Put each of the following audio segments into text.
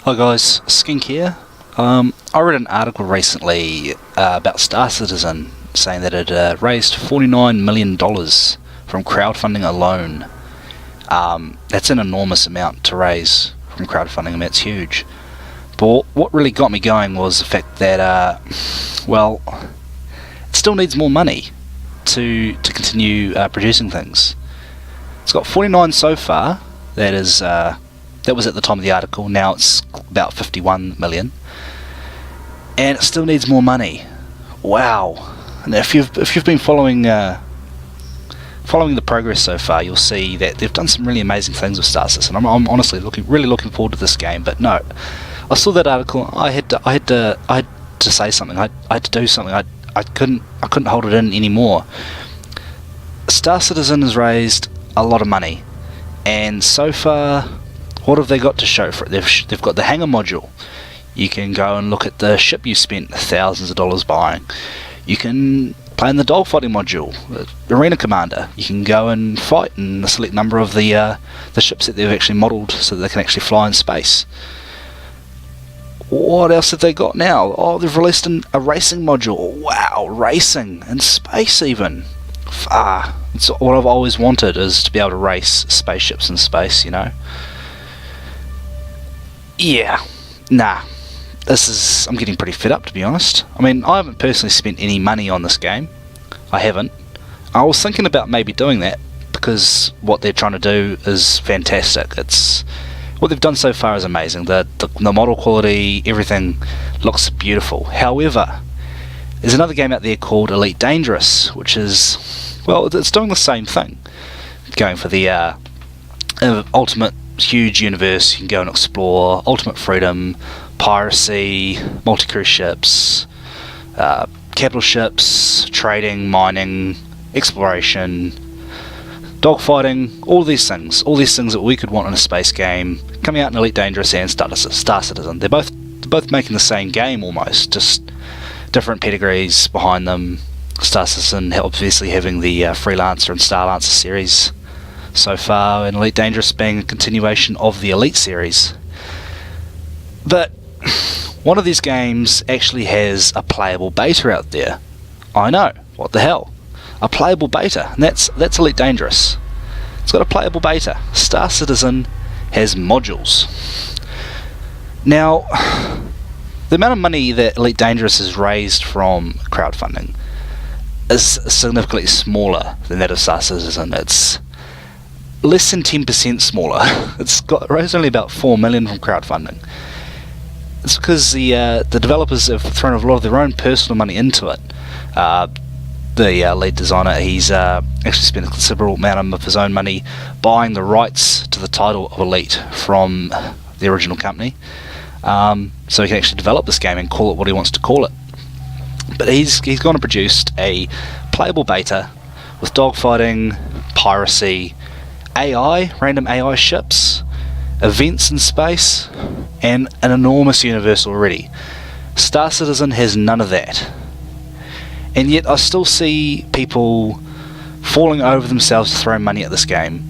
Hi guys, Skink here. I read an article recently about Star Citizen saying that it raised $49 million from crowdfunding alone. That's an enormous amount to raise from crowdfunding, and that's huge. But what really got me going was the fact that, it still needs more money to continue producing things. It's got 49 so far. That was at the time of the article. Now it's about 51 million, and it still needs more money. Wow! And if you've been following the progress so far, you'll see that they've done some really amazing things with Star Citizen. I'm honestly really looking forward to this game. But no, I saw that article. I had to say something. I had to do something. I couldn't hold it in anymore. Star Citizen has raised a lot of money, and so far, what have they got to show for it? They've got the hangar module. You can go and look at the ship you spent thousands of dollars buying. You can play in the dogfighting module, the Arena Commander. You can go and fight in a select number of the ships that they've actually modelled so that they can actually fly in space. What else have they got now? Oh, they've released a racing module. Wow, racing in space even. It's what I've always wanted, is to be able to race spaceships in space, you know. Yeah, nah. I'm getting pretty fed up, to be honest. I mean, I haven't personally spent any money on this game. I haven't. I was thinking about maybe doing that, because what they're trying to do is fantastic. What they've done so far is amazing. The model quality, everything looks beautiful. However, there's another game out there called Elite Dangerous, which is, well, it's doing the same thing. Going for the ultimate huge universe. You can go and explore, ultimate freedom, piracy, multi-crew ships, capital ships, trading, mining, exploration, dogfighting, all these things that we could want in a space game, coming out in Elite Dangerous and Star Citizen. They're both making the same game almost, just different pedigrees behind them. Star Citizen obviously having the Freelancer and Starlancer series so far, and Elite Dangerous being a continuation of the Elite series. But one of these games actually has a playable beta out there. I know, what the hell? A playable beta, and that's Elite Dangerous. It's got a playable beta. Star Citizen has modules. Now, the amount of money that Elite Dangerous has raised from crowdfunding is significantly smaller than that of Star Citizen. It's less than 10% smaller. It's raised only about 4 million from crowdfunding. It's because the developers have thrown a lot of their own personal money into it. The lead designer, he's actually spent a considerable amount of his own money buying the rights to the title of Elite from the original company, so he can actually develop this game and call it what he wants to call it. But he's gone and produced a playable beta with dogfighting, piracy, AI, random AI ships, events in space, and an enormous universe already. Star Citizen has none of that. And yet I still see people falling over themselves to throw money at this game.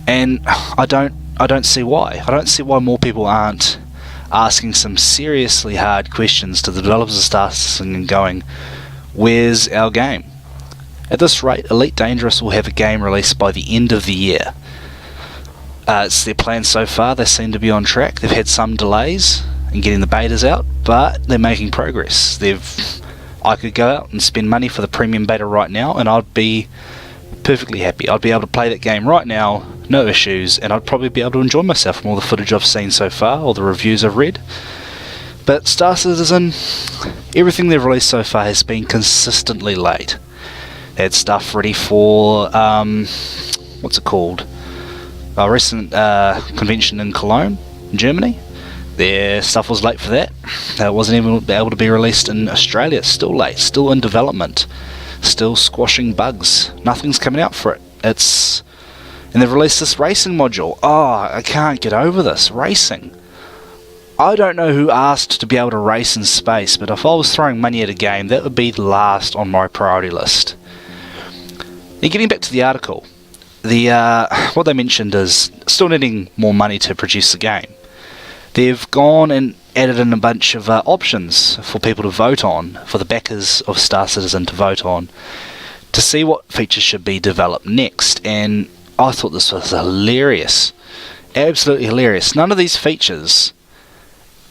And I don't see why. I don't see why more people aren't asking some seriously hard questions to the developers of Star Citizen and going, where's our game? At this rate, Elite Dangerous will have a game released by the end of the year. It's their plan so far. They seem to be on track. They've had some delays in getting the betas out, but they're making progress. I could go out and spend money for the premium beta right now, and I'd be perfectly happy. I'd be able to play that game right now, no issues, and I'd probably be able to enjoy myself from all the footage I've seen so far, all the reviews I've read. But Star Citizen, everything they've released so far has been consistently late. They had stuff ready for, what's it called? A recent convention in Cologne, in Germany. Their stuff was late for that. It wasn't even able to be released in Australia. Still late, still in development, still squashing bugs. Nothing's coming out for it. And they've released this racing module. Oh, I can't get over this. Racing. I don't know who asked to be able to race in space, but if I was throwing money at a game, that would be the last on my priority list. Now, getting back to the article, what they mentioned is still needing more money to produce the game. They've gone and added in a bunch of options for people to vote on, for the backers of Star Citizen to vote on, to see what features should be developed next. And I thought this was hilarious. Absolutely hilarious. None of these features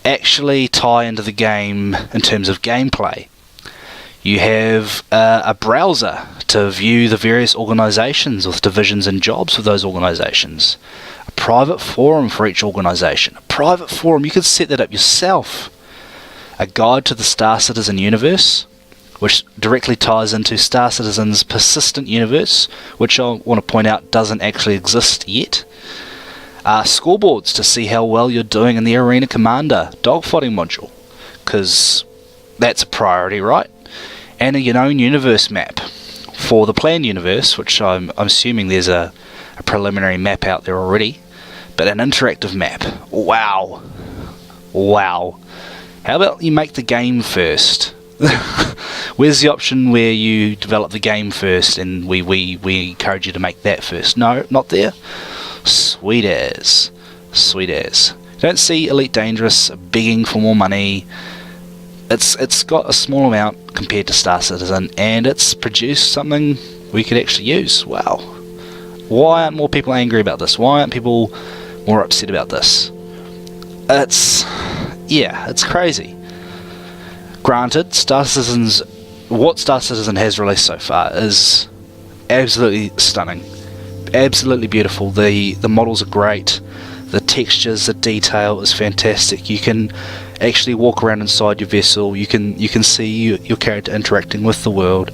actually tie into the game in terms of gameplay. You have a browser to view the various organisations with divisions and jobs for those organisations. A private forum for each organisation. A private forum, you could set that up yourself. A guide to the Star Citizen universe, which directly ties into Star Citizen's persistent universe, which I want to point out doesn't actually exist yet. Scoreboards to see how well you're doing in the Arena Commander dogfighting module, because that's a priority, right? And a own universe map for the planned universe, which I'm assuming there's a preliminary map out there already, but an interactive map. Wow. How about you make the game first? Where's the option where you develop the game first and we encourage you to make that first? No, not there. Sweet as. Don't see Elite Dangerous begging for more money. It's got a small amount compared to Star Citizen, and it's produced something we could actually use. Wow. Why aren't more people angry about this? Why aren't people more upset about this? It's crazy. Granted, what Star Citizen has released so far is absolutely stunning. Absolutely beautiful. The models are great. The textures, the detail is fantastic. You can actually walk around inside your vessel. You can see your character interacting with the world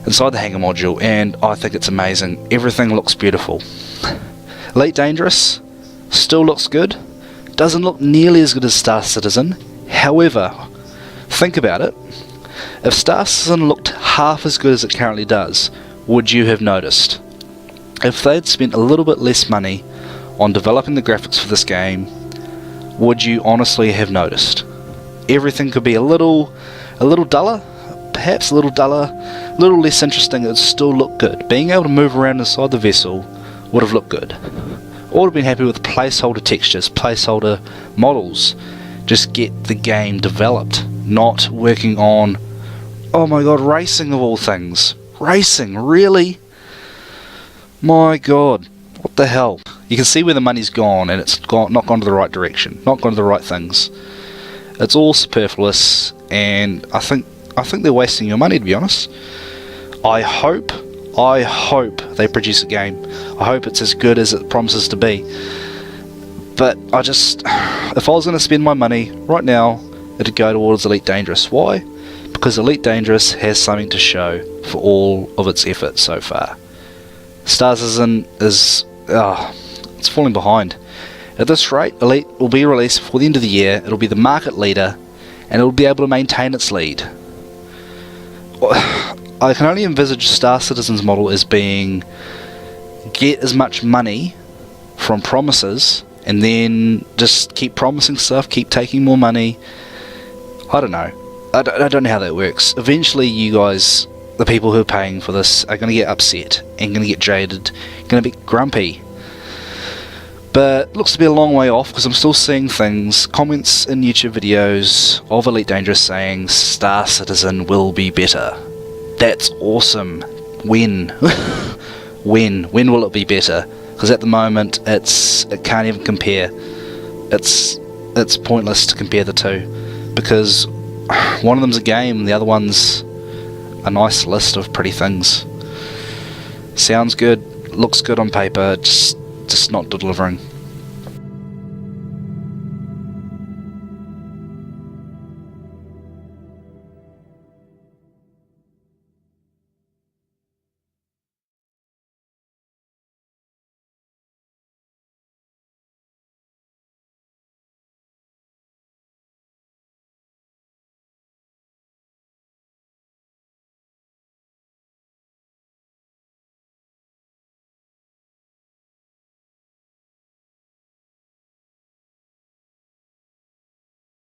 inside the hangar module, and I think it's amazing. Everything looks beautiful. Elite Dangerous still looks good. Doesn't look nearly as good as Star Citizen. However, think about it. If Star Citizen looked half as good as it currently does, would you have noticed? If they'd spent a little bit less money on developing the graphics for this game, would you honestly have noticed? Everything could be a little duller, perhaps a little less interesting. It would still look good. Being able to move around inside the vessel would have looked good. Or would have been happy with placeholder textures, placeholder models. Just get the game developed, not working on, oh my god, racing of all things. Racing, really? My god, what the hell? You can see where the money's gone, and it's not gone to the right direction, not gone to the right things. It's all superfluous, and I think they're wasting your money, to be honest. I hope they produce a game. I hope it's as good as it promises to be. But if I was going to spend my money right now, it'd go towards Elite Dangerous. Why? Because Elite Dangerous has something to show for all of its effort so far. Star Citizen is it's falling behind. At this rate, Elite will be released before the end of the year. It'll be the market leader, and it'll be able to maintain its lead. I can only envisage Star Citizen's model as being get as much money from promises, and then just keep promising stuff, keep taking more money. I don't know. I don't know how that works. Eventually, you guys, the people who are paying for this, are going to get upset and going to get jaded, going to be grumpy. But looks to be a long way off, because I'm still seeing comments in YouTube videos of Elite Dangerous saying Star Citizen will be better. That's awesome. When? When will it be better? Because at the moment it can't even compare. It's pointless to compare the two, because one of them's a game and the other one's a nice list of pretty things. Sounds good, looks good on paper, just not delivering.